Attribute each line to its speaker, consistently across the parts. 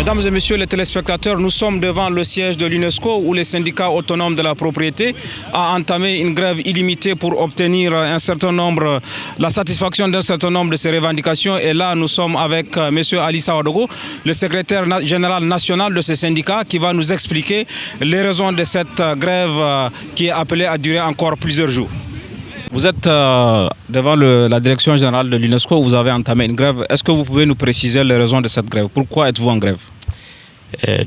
Speaker 1: Mesdames et messieurs les téléspectateurs, nous sommes devant le siège de l'UNESCO où les syndicats autonomes de la propriété a entamé une grève illimitée pour obtenir la satisfaction d'un certain nombre de ces revendications. Et là, nous sommes avec M. Ali Sawadogo, le secrétaire général national de ces syndicats, qui va nous expliquer les raisons de cette grève qui est appelée à durer encore plusieurs jours. Vous êtes devant la direction générale de l'UNESCO où vous avez entamé une grève. Est-ce que vous pouvez nous préciser les raisons de cette grève? Pourquoi êtes-vous en grève?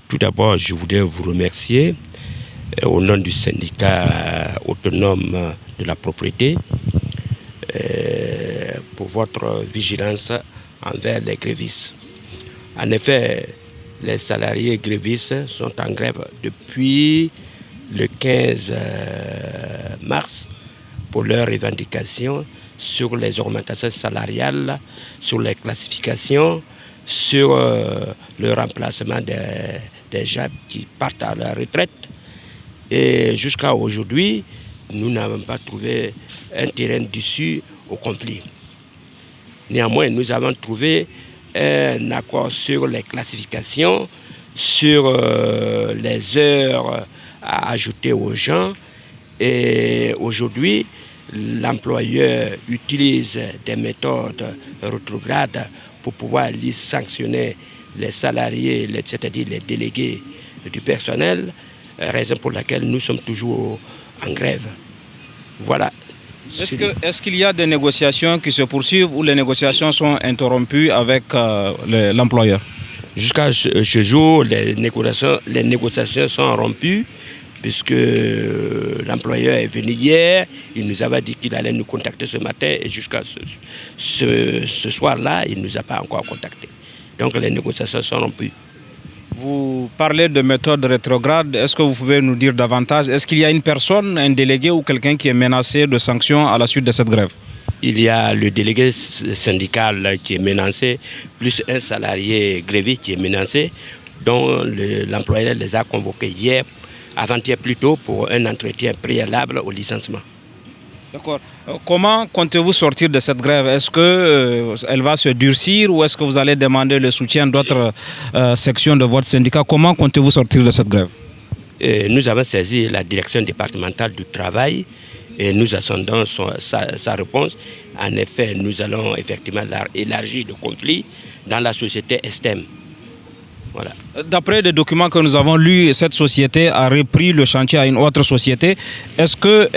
Speaker 2: Tout d'abord, je voudrais vous remercier au nom du syndicat autonome de la propriété pour votre vigilance envers les grévistes. En effet, les salariés grévistes sont en grève depuis le 15 mars pour leurs revendications sur les augmentations salariales, sur les classifications, sur le remplacement des gens qui partent à la retraite. Et jusqu'à aujourd'hui, nous n'avons pas trouvé un terrain d'issue au conflit. Néanmoins, nous avons trouvé un accord sur les classifications, sur les heures à ajouter aux gens. Et aujourd'hui, l'employeur utilise des méthodes rétrogrades pour pouvoir sanctionner les salariés, c'est-à-dire les délégués du personnel, raison pour laquelle nous sommes toujours en grève. Voilà.
Speaker 1: Est-ce qu'il y a des négociations qui se poursuivent ou les négociations sont interrompues avec l'employeur?
Speaker 2: Jusqu'à ce jour, les négociations sont rompues, puisque l'employeur est venu hier, il nous avait dit qu'il allait nous contacter ce matin et jusqu'à ce soir-là, il ne nous a pas encore contactés. Donc les négociations sont rompues.
Speaker 1: Vous parlez de méthode rétrograde, est-ce que vous pouvez nous dire davantage? Est-ce qu'il y a une personne, un délégué ou quelqu'un qui est menacé de sanctions à la suite de cette grève?
Speaker 2: Il y a le délégué syndical qui est menacé, plus un salarié gréviste qui est menacé, dont l'employeur les a convoqués hier, avant-hier plutôt, pour un entretien préalable au licenciement.
Speaker 1: D'accord. Comment comptez-vous sortir de cette grève? Est-ce qu'elle va se durcir ou est-ce que vous allez demander le soutien d'autres sections de votre syndicat? Comment comptez-vous sortir de cette grève?
Speaker 2: Nous avons saisi la direction départementale du travail et nous attendons sa réponse. En effet, nous allons effectivement élargir le conflit dans la société STEM. Voilà.
Speaker 1: D'après des documents que nous avons lus, cette société a repris le chantier à une autre société. Est-ce que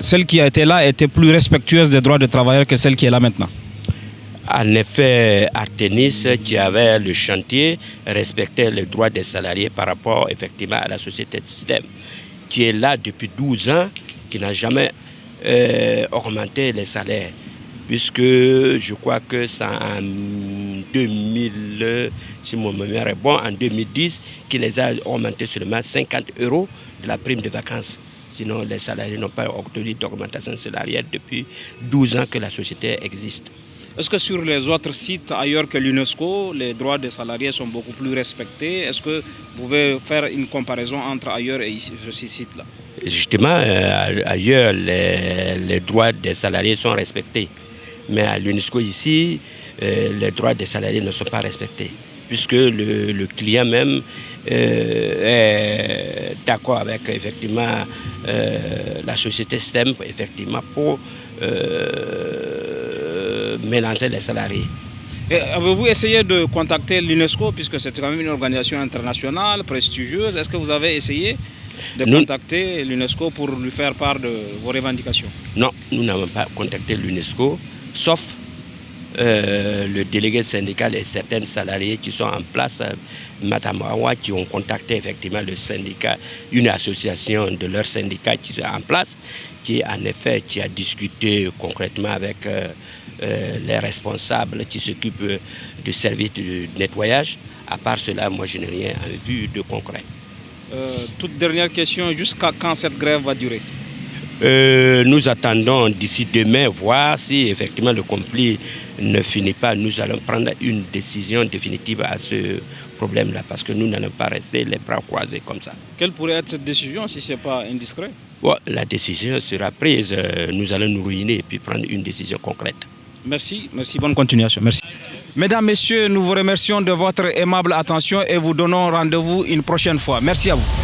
Speaker 1: celle qui a été là était plus respectueuse des droits des travailleurs que celle qui est là maintenant?
Speaker 2: En effet, Artenis, qui avait le chantier, respectait les droits des salariés par rapport effectivement à la société Système, qui est là depuis 12 ans, qui n'a jamais augmenté les salaires. Puisque je crois que c'est en 2000, si mon mémoire est bon, en 2010, qu'il les a augmentés seulement 50 € de la prime de vacances. Sinon, les salariés n'ont pas obtenu d'augmentation salariale depuis 12 ans que la société existe.
Speaker 1: Est-ce que sur les autres sites ailleurs que l'UNESCO, les droits des salariés sont beaucoup plus respectés? Est-ce que vous pouvez faire une comparaison entre ailleurs et ici, sur ces sites-là?
Speaker 2: Justement, ailleurs, les droits des salariés sont respectés. Mais à l'UNESCO ici, les droits des salariés ne sont pas respectés, puisque le client même est d'accord avec effectivement la société STEM effectivement pour mélanger les salariés.
Speaker 1: Avez-vous essayé de contacter l'UNESCO, puisque c'est quand même une organisation internationale, prestigieuse? Est-ce que vous avez essayé de contacter l'UNESCO pour lui faire part de vos revendications?
Speaker 2: Non, nous n'avons pas contacté l'UNESCO, sauf le délégué syndical et certains salariés qui sont en place, Madame Awa, qui ont contacté effectivement le syndicat, une association de leurs syndicats qui est en place, qui en effet qui a discuté concrètement avec les responsables qui s'occupent du service de nettoyage. À part cela, moi je n'ai rien vu de concret.
Speaker 1: Toute dernière question, jusqu'à quand cette grève va durer?
Speaker 2: Nous attendons d'ici demain voir si effectivement le conflit ne finit pas. Nous allons prendre une décision définitive à ce problème-là parce que nous n'allons pas rester les bras croisés comme ça.
Speaker 1: Quelle pourrait être cette décision si ce n'est pas indiscret?
Speaker 2: La décision sera prise. Nous allons nous réunir et puis prendre une décision concrète.
Speaker 1: Merci, bonne continuation. Merci. Mesdames, Messieurs, nous vous remercions de votre aimable attention et vous donnons rendez-vous une prochaine fois. Merci à vous.